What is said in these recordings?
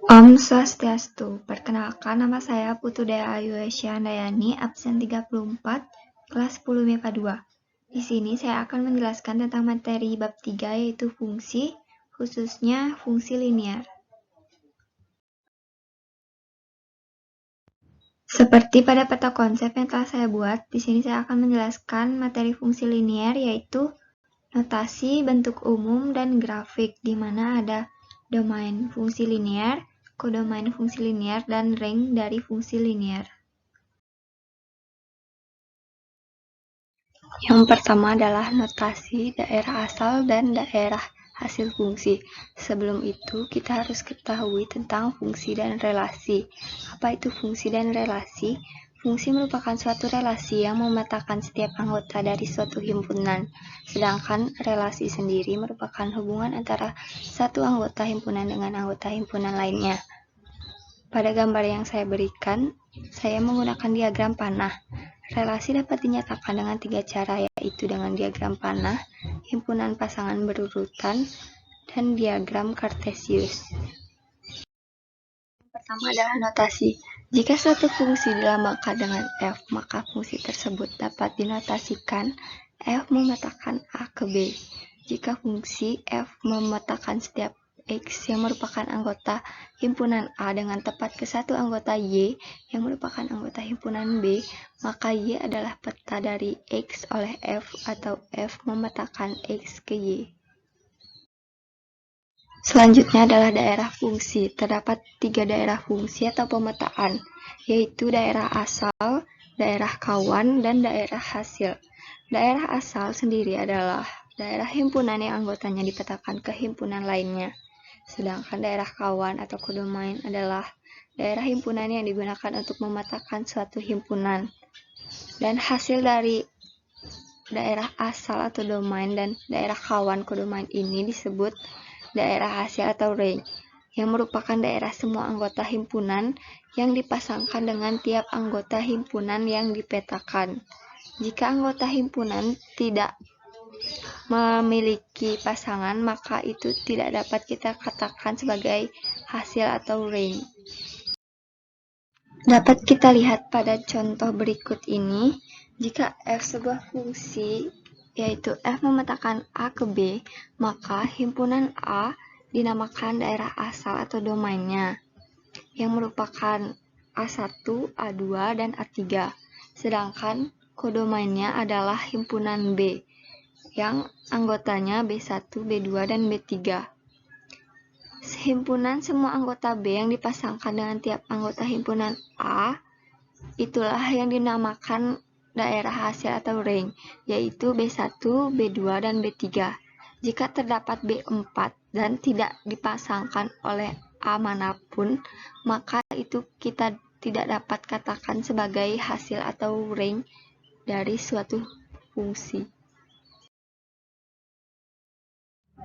Om Swastiastu. Perkenalkan, nama saya Putu Dea Ayu Handayani, absen 34, kelas 10 MIPA 2. Di sini saya akan menjelaskan tentang materi bab 3 yaitu fungsi, khususnya fungsi linear. Seperti pada peta konsep yang telah saya buat, di sini saya akan menjelaskan materi fungsi linear yaitu notasi, bentuk umum, dan grafik, di mana ada domain fungsi linear, kodomain fungsi linear, dan range dari fungsi linear. Yang pertama adalah notasi daerah asal dan daerah hasil fungsi. Sebelum itu, kita harus ketahui tentang fungsi dan relasi. Apa itu fungsi dan relasi? Fungsi merupakan suatu relasi yang memetakan setiap anggota dari suatu himpunan, sedangkan relasi sendiri merupakan hubungan antara satu anggota himpunan dengan anggota himpunan lainnya. Pada gambar yang saya berikan, saya menggunakan diagram panah. Relasi dapat dinyatakan dengan 3 cara, yaitu dengan diagram panah, himpunan pasangan berurutan, dan diagram kartesius. Yang pertama adalah notasi. Jika suatu fungsi dilambangkan dengan F, maka fungsi tersebut dapat dinotasikan F memetakan A ke B. Jika fungsi F memetakan setiap X yang merupakan anggota himpunan A dengan tepat ke satu anggota Y yang merupakan anggota himpunan B, maka Y adalah peta dari X oleh F atau F memetakan X ke Y. Selanjutnya adalah daerah fungsi. Terdapat 3 daerah fungsi atau pemetaan, yaitu daerah asal, daerah kawan, dan daerah hasil. Daerah asal sendiri adalah daerah himpunan yang anggotanya dipetakan ke himpunan lainnya. Sedangkan daerah kawan atau kodomain adalah daerah himpunan yang digunakan untuk memetakan suatu himpunan. Dan hasil dari daerah asal atau domain dan daerah kawan kodomain ini disebut daerah hasil atau range, yang merupakan daerah semua anggota himpunan yang dipasangkan dengan tiap anggota himpunan yang dipetakan. Jika anggota himpunan tidak memiliki pasangan, maka itu tidak dapat kita katakan sebagai hasil atau range. Dapat kita lihat pada contoh berikut ini, jika F sebuah fungsi, yaitu F memetakan A ke B, maka himpunan A dinamakan daerah asal atau domainnya, yang merupakan A1, A2, dan A3. Sedangkan kodomainnya adalah himpunan B, yang anggotanya B1, B2, dan B3. Himpunan semua anggota B yang dipasangkan dengan tiap anggota himpunan A, itulah yang dinamakan daerah hasil atau range, yaitu B1, B2, dan B3. Jika terdapat B4 dan tidak dipasangkan oleh A manapun, maka itu kita tidak dapat katakan sebagai hasil atau range dari suatu fungsi.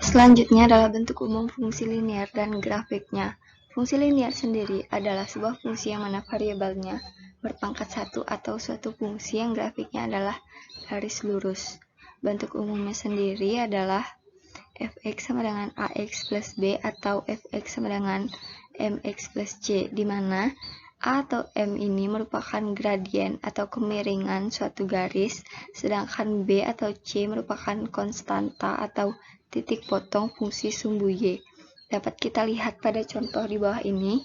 Selanjutnya adalah bentuk umum fungsi linear dan grafiknya. Fungsi linear sendiri adalah sebuah fungsi yang mana variabelnya berpangkat 1 atau suatu fungsi yang grafiknya adalah garis lurus. Bentuk umumnya sendiri adalah fx sama dengan ax plus b atau fx sama dengan mx plus c, di mana A atau M ini merupakan gradien atau kemiringan suatu garis, sedangkan B atau C merupakan konstanta atau titik potong fungsi sumbu Y. Dapat kita lihat pada contoh di bawah ini,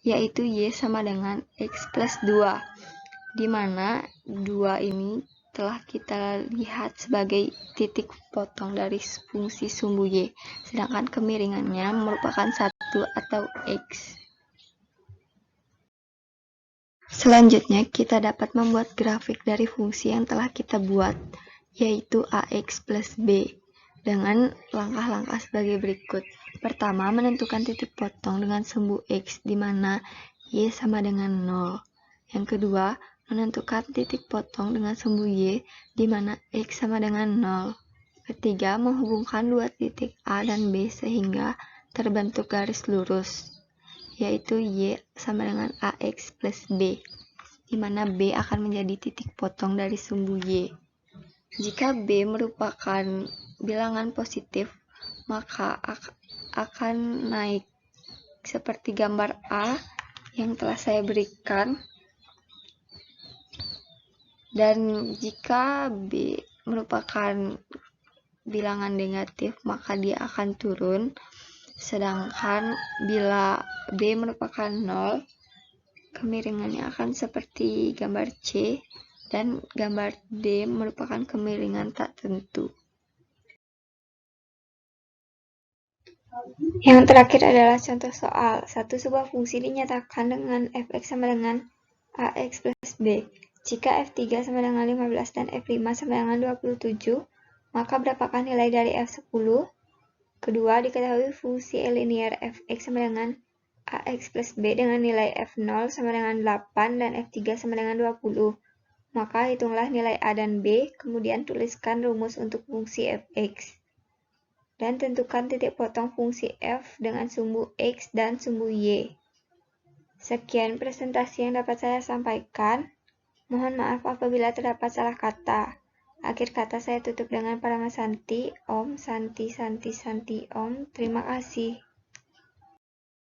yaitu Y sama dengan X plus 2, di mana 2 ini telah kita lihat sebagai titik potong dari fungsi sumbu Y, sedangkan kemiringannya merupakan 1 atau X. Selanjutnya, kita dapat membuat grafik dari fungsi yang telah kita buat, yaitu AX plus B, dengan langkah-langkah sebagai berikut. Pertama, menentukan titik potong dengan sumbu X, di mana Y sama dengan 0. Yang kedua, menentukan titik potong dengan sumbu Y, di mana X sama dengan 0. Ketiga, menghubungkan dua titik A dan B sehingga terbentuk garis lurus, yaitu Y sama dengan AX plus B, di mana B akan menjadi titik potong dari sumbu Y. Jika B merupakan bilangan positif, maka akan naik seperti gambar A yang telah saya berikan. Dan jika B merupakan bilangan negatif, maka dia akan turun. Sedangkan bila B merupakan 0, kemiringannya akan seperti gambar C, dan gambar D merupakan kemiringan tak tentu. Yang terakhir adalah contoh soal. Satu sebuah fungsi dinyatakan dengan fx sama dengan ax plus b. Jika f3 sama dengan 15 dan f5 sama dengan 27, maka berapakah nilai dari f10? Kedua, diketahui fungsi linear fx sama dengan ax plus b dengan nilai f0 sama dengan 8 dan f3 sama dengan 20. Maka hitunglah nilai a dan b, kemudian tuliskan rumus untuk fungsi fx. Dan tentukan titik potong fungsi f dengan sumbu x dan sumbu y. Sekian presentasi yang dapat saya sampaikan. Mohon maaf apabila terdapat salah kata. Akhir kata saya tutup dengan Paramasanti. Om Santi Santi Santi Om. Terima kasih.